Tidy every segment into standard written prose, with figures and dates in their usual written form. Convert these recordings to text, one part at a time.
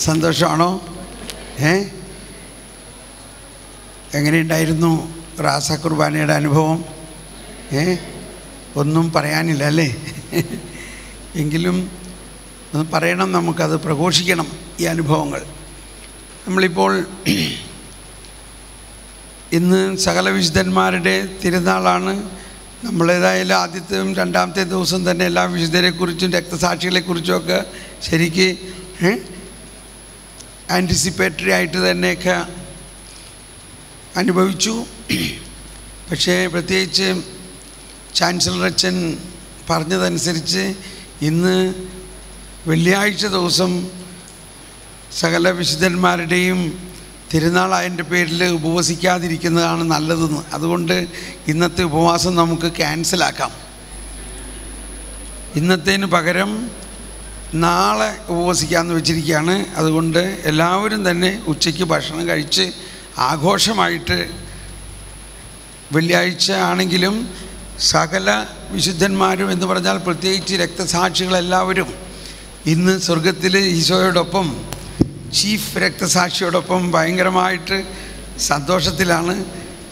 സന്തോഷമാണോ? എങ്ങനെയുണ്ടായിരുന്നു റാസ കുർബാനയുടെ അനുഭവം? ഒന്നും പറയാനില്ല അല്ലേ? എങ്കിലും ഒന്ന് പറയണം, നമുക്കത് പ്രഘോഷിക്കണം ഈ അനുഭവങ്ങൾ. നമ്മളിപ്പോൾ ഇന്ന് സകല വിശുദ്ധന്മാരുടെ തിരുനാളാണ്. നമ്മളേതായാലും ആദ്യത്തെയും രണ്ടാമത്തെ ദിവസം തന്നെ എല്ലാ വിശുദ്ധരെക്കുറിച്ചും രക്തസാക്ഷികളെക്കുറിച്ചുമൊക്കെ ശരിക്ക് ആൻറ്റിസിപ്പേറ്ററി ആയിട്ട് തന്നെയൊക്കെ അനുഭവിച്ചു. പക്ഷേ പ്രത്യേകിച്ച് ചാൻസലർ അച്ഛൻ പറഞ്ഞതനുസരിച്ച് ഇന്ന് വെള്ളിയാഴ്ച ദിവസം സകല വിശുദ്ധന്മാരുടെയും തിരുനാളായതിൻ്റെ പേരിൽ ഉപവസിക്കാതിരിക്കുന്നതാണ് നല്ലതെന്ന്. അതുകൊണ്ട് ഇന്നത്തെ ഉപവാസം നമുക്ക് ക്യാൻസലാക്കാം. ഇന്നത്തേന് പകരം നാളെ ഉപവസിക്കാമെന്ന് വെച്ചിരിക്കുകയാണ്. അതുകൊണ്ട് എല്ലാവരും തന്നെ ഉച്ചയ്ക്ക് ഭക്ഷണം കഴിച്ച് ആഘോഷമായിട്ട്, വെള്ളിയാഴ്ച ആണെങ്കിലും സകല വിശുദ്ധന്മാരും എന്ന് പറഞ്ഞാൽ പ്രത്യേകിച്ച് രക്തസാക്ഷികളെല്ലാവരും ഇന്ന് സ്വർഗത്തിൽ ഈശോയോടൊപ്പം, ചീഫ് രക്തസാക്ഷിയോടൊപ്പം ഭയങ്കരമായിട്ട് സന്തോഷത്തിലാണ്.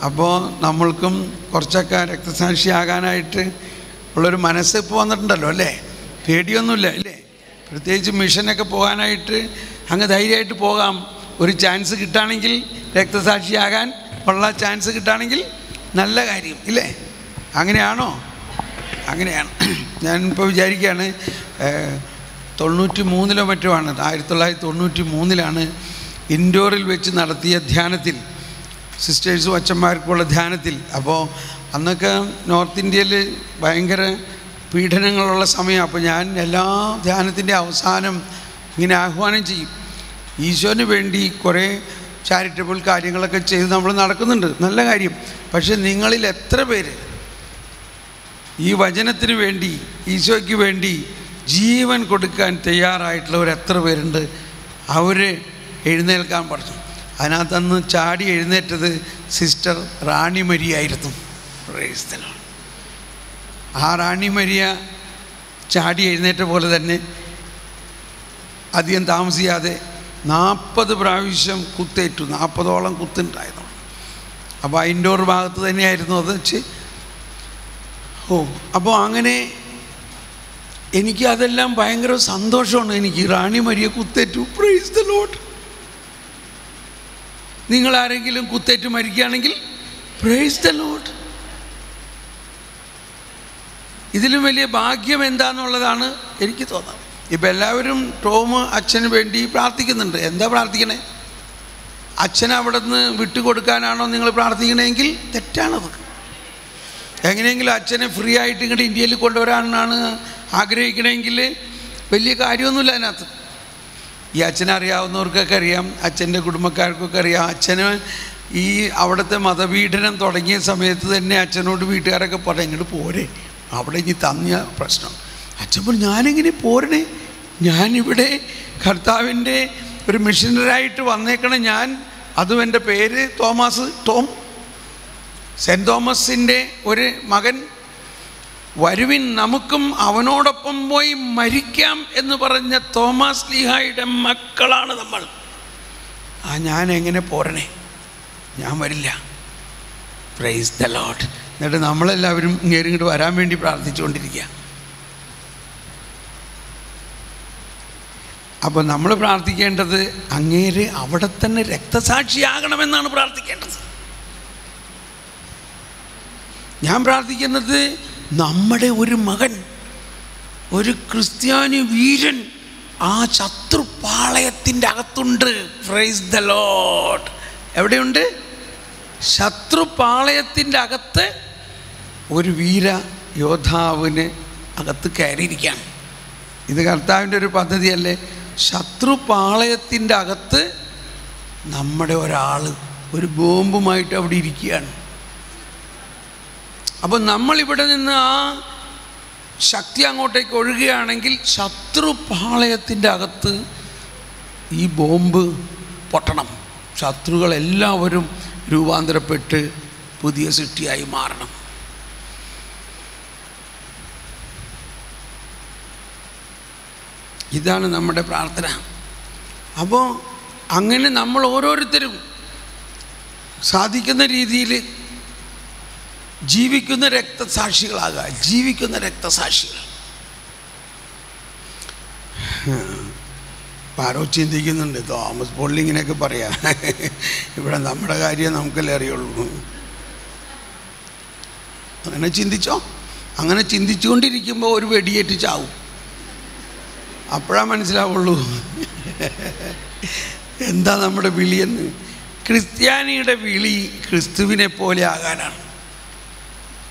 അപ്പോൾ നമ്മൾക്കും കുറച്ചൊക്കെ രക്തസാക്ഷിയാകാനായിട്ട് ഉള്ളൊരു മനസ്സ് ഇപ്പോൾ വന്നിട്ടുണ്ടല്ലോ അല്ലേ? പേടിയൊന്നുമില്ല അല്ലേ? പ്രത്യേകിച്ച് മിഷനൊക്കെ പോകാനായിട്ട് അങ്ങ് ധൈര്യമായിട്ട് പോകാം. ഒരു ചാൻസ് കിട്ടുകയാണെങ്കിൽ, രക്തസാക്ഷിയാകാൻ ഉള്ള ചാൻസ് കിട്ടുകയാണെങ്കിൽ നല്ല കാര്യം ഇല്ലേ? അങ്ങനെയാണോ? അങ്ങനെയാണ്. ഞാനിപ്പോൾ വിചാരിക്കുകയാണ്, 93 മറ്റുമാണ്, 1993 ഇൻഡോറിൽ വെച്ച് നടത്തിയ ധ്യാനത്തിൽ, സിസ്റ്റേഴ്സും അച്ഛന്മാർക്കുള്ള ധ്യാനത്തിൽ. അപ്പോൾ അന്നൊക്കെ നോർത്ത് ഇന്ത്യയിൽ ഭയങ്കര പീഡനങ്ങളുള്ള സമയം. അപ്പോൾ ഞാൻ എല്ലാ ധ്യാനത്തിൻ്റെ അവസാനം ഇങ്ങനെ ആഹ്വാനം ചെയ്യും, ഈശോന് വേണ്ടി കുറേ ചാരിറ്റബിൾ കാര്യങ്ങളൊക്കെ ചെയ്ത് നമ്മൾ നടക്കുന്നുണ്ട്, നല്ല കാര്യം. പക്ഷെ നിങ്ങളിൽ എത്ര പേര് ഈ വചനത്തിന് വേണ്ടി, ഈശോയ്ക്ക് വേണ്ടി ജീവൻ കൊടുക്കാൻ തയ്യാറായിട്ടുള്ളവർ എത്ര പേരുണ്ട്? അവർ എഴുന്നേൽക്കാൻ പറഞ്ഞു. അതിനകത്തന്ന് ചാടി എഴുന്നേറ്റത് സിസ്റ്റർ റാണി മരിയായിരുന്നു. ആ റാണി മരിയ ചാടി എഴുന്നേറ്റ പോലെ തന്നെ അധികം താമസിയാതെ 40 പ്രാവശ്യം കുത്തേറ്റു. 40ഓളം കുത്തുണ്ടായിരുന്നു. അപ്പോൾ ഇൻഡോർ ഭാഗത്ത് തന്നെയായിരുന്നു അത് വെച്ച്. അപ്പോൾ അങ്ങനെ എനിക്ക് അതെല്ലാം ഭയങ്കര സന്തോഷമാണ്. എനിക്ക് റാണി മരിയ കുത്തേറ്റു. Praise the lord. നിങ്ങളാരെങ്കിലും കുത്തേറ്റ് മരിക്കുകയാണെങ്കിൽ പ്രൈസ് ദ ലോർഡ്. ഇതിലും വലിയ ഭാഗ്യം എന്താണെന്നുള്ളതാണ് എനിക്ക് തോന്നുന്നത്. ഇപ്പം എല്ലാവരും ടോം അച്ഛന് വേണ്ടി പ്രാർത്ഥിക്കുന്നുണ്ട്. എന്താ പ്രാർത്ഥിക്കണേ? അച്ഛനെ അവിടെ നിന്ന് വിട്ടുകൊടുക്കാനാണോ നിങ്ങൾ പ്രാർത്ഥിക്കണമെങ്കിൽ തെറ്റാണത്. എങ്ങനെയെങ്കിലും അച്ഛനെ ഫ്രീ ആയിട്ട് ഇങ്ങോട്ട് ഇന്ത്യയിൽ കൊണ്ടുവരാനാണ് ആഗ്രഹിക്കണമെങ്കിൽ വലിയ കാര്യമൊന്നുമില്ല അതിനകത്ത്. ഈ അച്ഛനെ അറിയാവുന്നവർക്കൊക്കെ അറിയാം, അച്ഛൻ്റെ കുടുംബക്കാർക്കൊക്കെ അറിയാം. അച്ഛന് ഈ അവിടുത്തെ മതപീഡനം തുടങ്ങിയ സമയത്ത് തന്നെ അച്ഛനോട് വീട്ടുകാരൊക്കെ പറഞ്ഞു, ഇങ്ങോട്ട് പോരെ, അവിടെ ഇനി തന്നിയ പ്രശ്നം. അച്ഛൻ പറഞ്ഞു, ഞാനെങ്ങനെ പോരണേ? ഞാനിവിടെ കർത്താവിൻ്റെ ഒരു മിഷനറായിട്ട് വന്നേക്കണം. ഞാൻ അതും എൻ്റെ പേര് തോമസ്, ടോം, സെൻറ്റ് തോമസിൻ്റെ ഒരു മകൻ. വരുവിൻ, നമുക്കും അവനോടൊപ്പം പോയി മരിക്കാം എന്ന് പറഞ്ഞ തോമസ് ലീഹായുടെ മക്കളാണ് നമ്മൾ. ഞാൻ എങ്ങനെ പോരണേ? ഞാൻ വരില്ല. Price the Lord. എന്നിട്ട് നമ്മളെല്ലാവരും ഇങ്ങോട്ട് വരാൻ വേണ്ടി പ്രാർത്ഥിച്ചുകൊണ്ടിരിക്കുക. അപ്പോൾ നമ്മൾ പ്രാർത്ഥിക്കേണ്ടത് അങ്ങേര് അവിടെ തന്നെ രക്തസാക്ഷിയാകണമെന്നാണ് പ്രാർത്ഥിക്കേണ്ടത്. ഞാൻ പ്രാർത്ഥിക്കുന്നത് നമ്മുടെ ഒരു മകൻ, ഒരു ക്രിസ്ത്യാനി വീരൻ ആ ശത്രുപാളയത്തിൻ്റെ അകത്തുണ്ട്. Price the Lord. എവിടെയുണ്ട്? ശത്രുപാളയത്തിൻ്റെ അകത്ത് ഒരു വീര യോദ്ധാവിന് അകത്ത് കയറിയിരിക്കുകയാണ്. ഇത് കർത്താവിൻ്റെ ഒരു പദ്ധതിയല്ലേ? ശത്രുപാളയത്തിൻ്റെ അകത്ത് നമ്മുടെ ഒരാൾ ഒരു ബോംബുമായിട്ട് അവിടെ ഇരിക്കുകയാണ്. അപ്പോൾ നമ്മളിവിടെ നിന്ന് ആ ശക്തി അങ്ങോട്ടേക്ക് ഒഴുകുകയാണെങ്കിൽ ശത്രുപാളയത്തിൻ്റെ അകത്ത് ഈ ബോംബ് പൊട്ടണം. ശത്രുക്കളെല്ലാവരും രൂപാന്തരപ്പെട്ട് പുതിയ സൃഷ്ടിയായി മാറണം. ഇതാണ് നമ്മുടെ പ്രാർത്ഥന. അപ്പോൾ അങ്ങനെ നമ്മൾ ഓരോരുത്തരും സാധിക്കുന്ന രീതിയിൽ ജീവിക്കുന്ന രക്തസാക്ഷികളാകുക. ജീവിക്കുന്ന രക്തസാക്ഷികൾ. ആരോ ചിന്തിക്കുന്നുണ്ട്, തോമസ് പൊള്ളി ഇങ്ങനെയൊക്കെ പറയാം, ഇവിടെ നമ്മുടെ കാര്യം നമുക്കല്ലേ അറിയുള്ളൂ. അങ്ങനെ ചിന്തിച്ചോ. അങ്ങനെ ചിന്തിച്ചുകൊണ്ടിരിക്കുമ്പോൾ ഒരു വെടിയേറ്റ് ചാവും. അപ്പോഴാണ് മനസ്സിലാവുള്ളൂ എന്താ നമ്മുടെ വിളിയെന്ന്. ക്രിസ്ത്യാനിയുടെ വിളി ക്രിസ്തുവിനെ പോലെ ആകാനാണ്.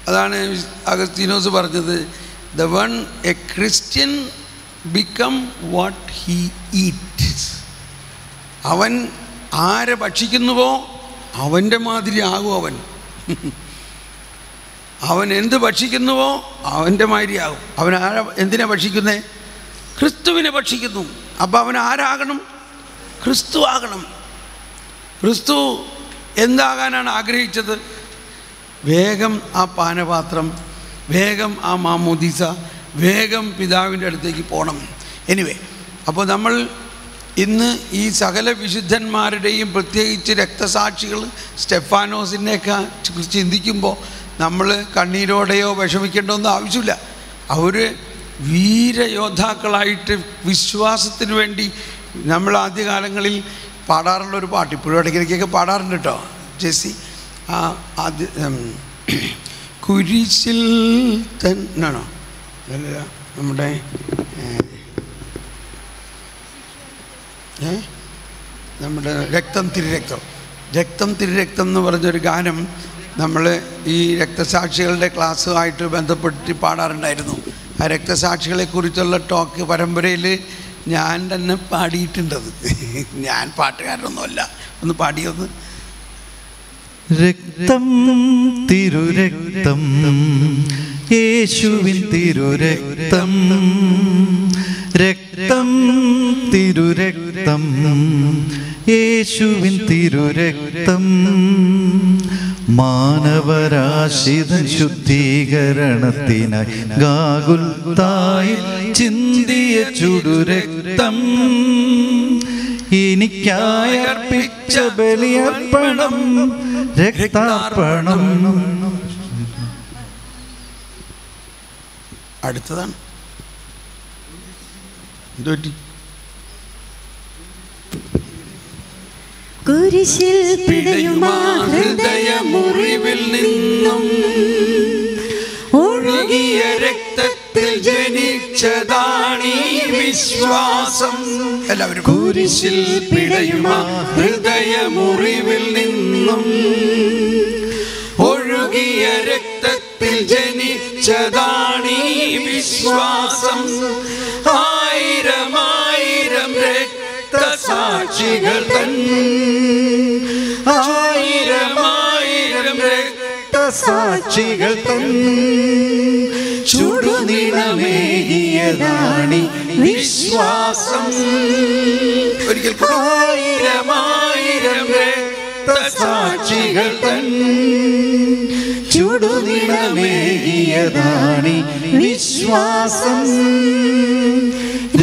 അതാണ് അഗസ്തീനോസ് പറഞ്ഞത്, the one A Christian become what he Eats. അവൻ ആരെ ഭക്ഷിക്കുന്നുവോ അവൻ്റെ മാതിരി ആകും അവൻ. അവൻ എന്ത് ഭക്ഷിക്കുന്നുവോ അവൻ്റെ മാതിരി ആകും. അവൻ എന്തിനാ ഭക്ഷിക്കുന്നേ? ക്രിസ്തുവിനെ ഭക്ഷിക്കുന്നു. അപ്പോൾ അവൻ ആരാകണം? ക്രിസ്തു ആകണം. ക്രിസ്തു എന്താകാനാണ് ആഗ്രഹിച്ചത്? വേഗം ആ പാനപാത്രം, വേഗം ആ മാമോദീസ, വേഗം പിതാവിൻ്റെ അടുത്തേക്ക് പോകണം. എനിവേ, അപ്പോൾ നമ്മൾ ഇന്ന് ഈ സകല വിശുദ്ധന്മാരുടെയും പ്രത്യേകിച്ച് രക്തസാക്ഷികൾ സ്റ്റെഫാനോസിനെയൊക്കെ ചിന്തിക്കുമ്പോൾ നമ്മൾ കണ്ണീരോടെയോ വിഷമിക്കേണ്ടതൊന്നും ആവശ്യമില്ല. അവർ വീരയോദ്ധാക്കളായിട്ട് വിശ്വാസത്തിന് വേണ്ടി നമ്മൾ ആദ്യകാലങ്ങളിൽ പാടാറുള്ളൊരു പാട്ട്, ഇപ്പോഴും ഇടയ്ക്കിടയ്ക്കൊക്കെ പാടാറുണ്ട് കേട്ടോ ജെസ്സി. ആദ്യ കുരിശിൽ തന്നാണോ അല്ല നമ്മുടെ നമ്മുടെ രക്തം തിരുരക്തം, രക്തം തിരുരക്തം എന്ന് പറഞ്ഞൊരു ഗാനം നമ്മൾ ഈ രക്തസാക്ഷികളുടെ ക്ലാസ്സുമായിട്ട് ബന്ധപ്പെട്ട് പാടാറുണ്ടായിരുന്നു. ആ രക്തസാക്ഷികളെക്കുറിച്ചുള്ള ടോക്ക് പരമ്പരയിൽ ഞാൻ തന്നെ പാടിയിട്ടുണ്ടത്. ഞാൻ പാട്ടുകാരനൊന്നുമല്ല. ഒന്ന് പാടിയൊന്ന്. രക്തം തിരുരക്തം യേശുവിൻ തിരുരക്തം, രക്തം തിരുരക്തം യേശുവിൻ തിരുരക്തം, മാനവരാശിതൻ ശുദ്ധീകരണത്തിനായി ഗാഗുൽത്തായിൽ ചിന്തിയ ചുടുരക്തം, എനിക്കായി അർപ്പിച്ച ബലിയർപ്പണം രക്താർപ്പണം. അടുത്തതാണ് എന്തോറ്റി? കുരിശിൽ പിടയുമാ ഹൃദയമുറിവിൽ നിന്നും ഒഴുകിയ രക്തത്തിൽ ജനിച്ചതാണീ വിശ്വാസം. എല്ലാവരും. കുരിശിൽ പിടയുമാ ഹൃദയമുറിവിൽ നിന്നും ഒഴുകിയ രക്തത്തിൽ ജനിച്ചതാണീ വിശ്വാസം. ആയിരം ആയിരം രക്തസാക്ഷികൾ തൻ, ആയിരം ആയിരം രക്തസാക്ഷികൾ തൻ ചുടുനിണമേകിയതാണി വിശ്വാസം. ഒരിക്കൽ ആയിരം ആയിരം രക്തസാക്ഷികൾ തൻ ചുടുനിണമേകിയതാണി വിശ്വാസം.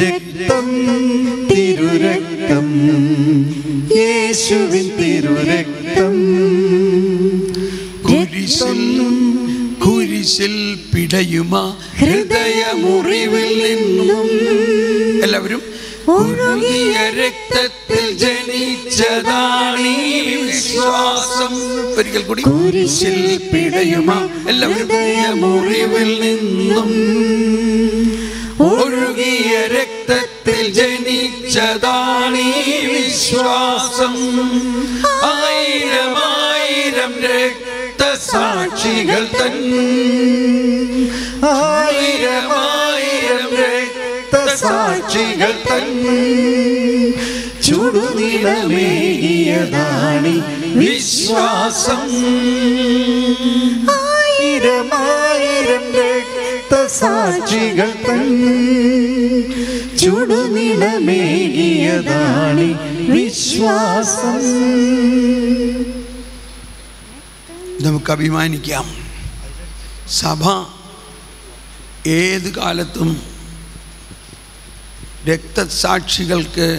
രക്തം തിരുരക്തം യേശുവിൻ തിരുരക്തം. കുരിശിൽ പിടയുമാ ഹൃദയമുറിവിൽ നിന്നും എല്ലാവരും ഒഴുകിയ രക്തത്തിൽ ജനിച്ചതാണീ വിശ്വാസം. ഒരിക്കൽ കൂടി. കുരിശിൽ പിടയുമാ ഹൃദയമുറിവിൽ നിന്നും ഒഴുകിയ രക്തത്തിൽ ജനിച്ചതാണീ വിശ്വാസം. ആയിരം ആയിരം രക്തസാക്ഷികൾ തൻ, ആയിരം ആയിരം രക്തസാക്ഷികൾ തൻ ചുടുനിണമേകിയതാണി വിശ്വാസം. ആയിരം ആയിരം രക്തസാക്ഷികൾ തൻ ചുടുനിണമേകിയതാണി വിശ്വാസം. നമുക്ക് അഭിമാനിക്കാം. സഭ ഏത് കാലത്തും രക്തസാക്ഷികൾക്ക്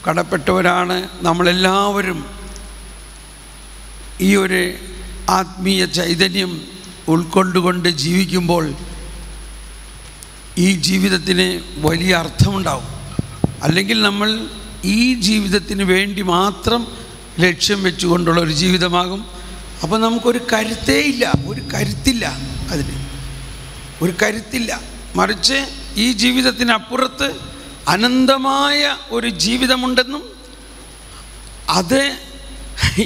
കടപ്പെട്ടവരാണ് നമ്മളെല്ലാവരും. ഈ ഒരു ആത്മീയ ചൈതന്യം ഉൾക്കൊണ്ടുകൊണ്ട് ജീവിക്കുമ്പോൾ ഈ ജീവിതത്തിന് വലിയ അർത്ഥമുണ്ടാവും. അല്ലെങ്കിൽ നമ്മൾ ഈ ജീവിതത്തിന് വേണ്ടി മാത്രം ലക്ഷ്യം വെച്ചുകൊണ്ടുള്ള ഒരു ജീവിതമാകും. അപ്പോൾ നമുക്കൊരു കരുത്തേ ഇല്ല, ഒരു കരുത്തില്ല, അതിന് ഒരു കരുത്തില്ല. മറിച്ച് ഈ ജീവിതത്തിനപ്പുറത്ത് അനന്തമായ ഒരു ജീവിതമുണ്ടെന്നും അത്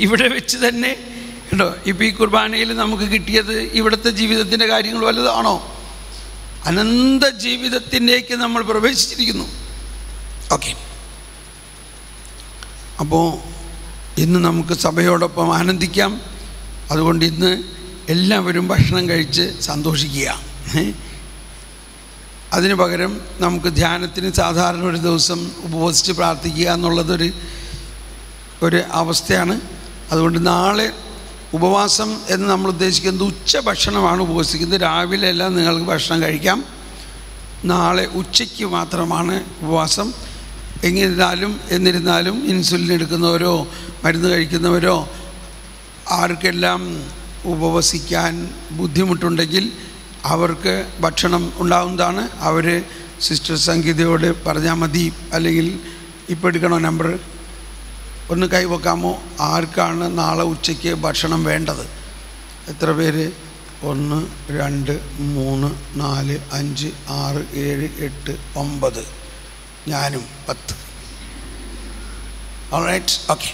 ഇവിടെ വെച്ച് തന്നെ കേട്ടോ. ഇപ്പോൾ ഈ കുർബാനയിൽ നമുക്ക് കിട്ടിയത് ഇവിടുത്തെ ജീവിതത്തിൻ്റെ കാര്യങ്ങൾ വലുതാണോ? അനന്ത ജീവിതത്തിലേക്ക് നമ്മൾ പ്രവേശിച്ചിരിക്കുന്നു. ഓക്കെ, അപ്പോൾ ഇന്ന് നമുക്ക് സഭയോടൊപ്പം ആനന്ദിക്കാം. അതുകൊണ്ട് ഇന്ന് എല്ലാവരും ഭക്ഷണം കഴിച്ച് സന്തോഷിക്കുക. അതിന് പകരം നമുക്ക് ധ്യാനത്തിന് സാധാരണ ഒരു ദിവസം ഉപവസിച്ച് പ്രാർത്ഥിക്കുക എന്നുള്ളതൊരു അവസ്ഥയാണ്. അതുകൊണ്ട് നാളെ ഉപവാസം എന്ന് നമ്മൾ ഉദ്ദേശിക്കുന്നത് ഉച്ചഭക്ഷണമാണ് ഉപവസിക്കുന്നത്. രാവിലെ എല്ലാം നിങ്ങൾക്ക് ഭക്ഷണം കഴിക്കാം. നാളെ ഉച്ചയ്ക്ക് മാത്രമാണ് ഉപവാസം. എന്നിരുന്നാലും ഇൻസുലിൻ എടുക്കുന്നവരോ മരുന്ന് കഴിക്കുന്നവരോ ആർക്കെല്ലാം ഉപവസിക്കാൻ ബുദ്ധിമുട്ടുണ്ടെങ്കിൽ അവർക്ക് ഭക്ഷണം ഉണ്ടാവുന്നതാണ്. അവർ സിസ്റ്റർ സംഗീതയോട് പറഞ്ഞാൽ മതി. അല്ലെങ്കിൽ ഇപ്പോൾ എടുക്കണോ നമ്പർ? ഒന്ന് കൈവെക്കാമോ? ആർക്കാണ് നാളെ ഉച്ചയ്ക്ക് ഭക്ഷണം വേണ്ടത്? എത്ര പേര്? 1 2 3 4 5 6 7 8 9, ഞാനും 10. Alright, okay.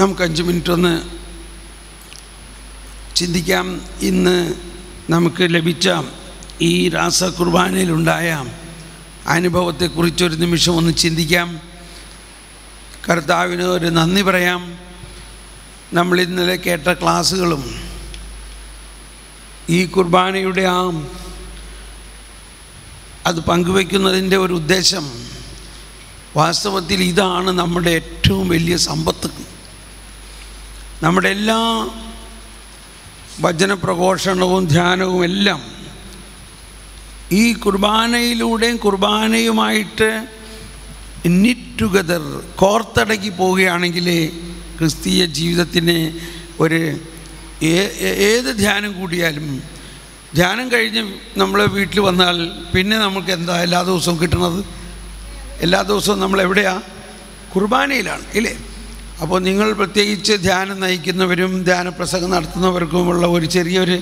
നമുക്ക് 5 മിനിറ്റ് ഒന്ന് ചിന്തിക്കാം. ഇന്ന് നമുക്ക് ലഭിച്ച ഈ രാസ കുർബാനയിലുണ്ടായ അനുഭവത്തെക്കുറിച്ചൊരു നിമിഷം ഒന്ന് ചിന്തിക്കാം. കർത്താവിന് ഒരു നന്ദി പറയാം. നമ്മൾ ഇന്നലെ കേട്ട ക്ലാസ്സുകളും ഈ കുർബാനയുടെ അത് പങ്കുവയ്ക്കുന്നതിൻ്റെ ഒരു ഉദ്ദേശം വാസ്തവത്തിൽ ഇതാണ് നമ്മുടെ ഏറ്റവും വലിയ സമ്പത്ത്. നമ്മുടെ എല്ലാ വചനപ്രഘോഷണവും ധ്യാനവും എല്ലാം ഈ കുർബാനയിലൂടെയും കുർബാനയുമായിട്ട് നിറ്റ് ടുഗദർ കോർത്തടക്കി പോവുകയാണെങ്കിൽ ക്രിസ്തീയ ജീവിതത്തിന് ഏത് ധ്യാനം കൂടിയാലും, ധ്യാനം കഴിഞ്ഞ് നമ്മൾ വീട്ടിൽ വന്നാൽ പിന്നെ നമുക്ക് എന്താ എല്ലാ ദിവസവും കിട്ടുന്നത്? എല്ലാ ദിവസവും നമ്മൾ എവിടെയാണ്? കുർബാനയിലാണ്, ഇല്ലേ? അപ്പോൾ നിങ്ങൾ പ്രത്യേകിച്ച് ധ്യാനം നയിക്കുന്നവരും ധ്യാനപ്രസംഗം നടത്തുന്നവർക്കുമുള്ള ഒരു ചെറിയൊരു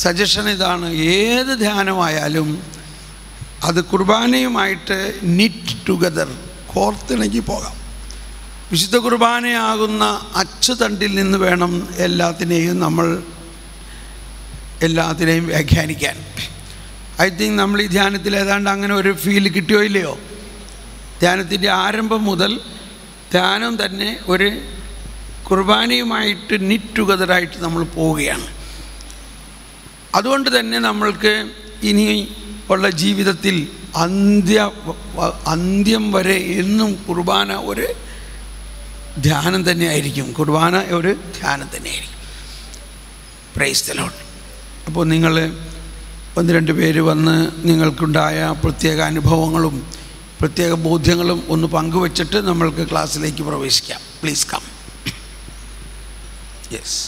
സജഷൻ ഇതാണ്: ഏത് ധ്യാനമായാലും അത് കുർബാനയുമായിട്ട് നിറ്റ് ടുഗദർ കോർത്തിണക്കി പോകാം. വിശുദ്ധ കുർബാനയാകുന്ന അച്ചുതണ്ടിൽ നിന്ന് വേണം എല്ലാത്തിനെയും വ്യാഖ്യാനിക്കാൻ. ഐ തിങ്ക് നമ്മൾ ഈ ധ്യാനത്തിൽ ഏതാണ്ട് അങ്ങനെ ഒരു ഫീൽ കിട്ടിയോ ഇല്ലയോ? ധ്യാനത്തിൻ്റെ ആരംഭം മുതൽ ധ്യാനം തന്നെ ഒരു കുർബാനയുമായിട്ട് നിറ്റ് ടുഗദറായിട്ട് നമ്മൾ പോവുകയാണ്. അതുകൊണ്ട് തന്നെ നമ്മൾക്ക് ഇനി ഉള്ള ജീവിതത്തിൽ അന്ത്യം വരെ എന്നും കുർബാന ഒരു ധ്യാനം തന്നെയായിരിക്കും. കുർബാന ഒരു ധ്യാനം തന്നെയായിരിക്കും. Praise the Lord. അപ്പോൾ നിങ്ങൾ 1-2 പേര് വന്ന് നിങ്ങൾക്കുണ്ടായ പ്രത്യേക അനുഭവങ്ങളും പ്രത്യേക ബോധ്യങ്ങളും ഒന്ന് പങ്കുവച്ചിട്ട് നമ്മൾക്ക് ക്ലാസ്സിലേക്ക് പ്രവേശിക്കാം. Please come. യെസ്.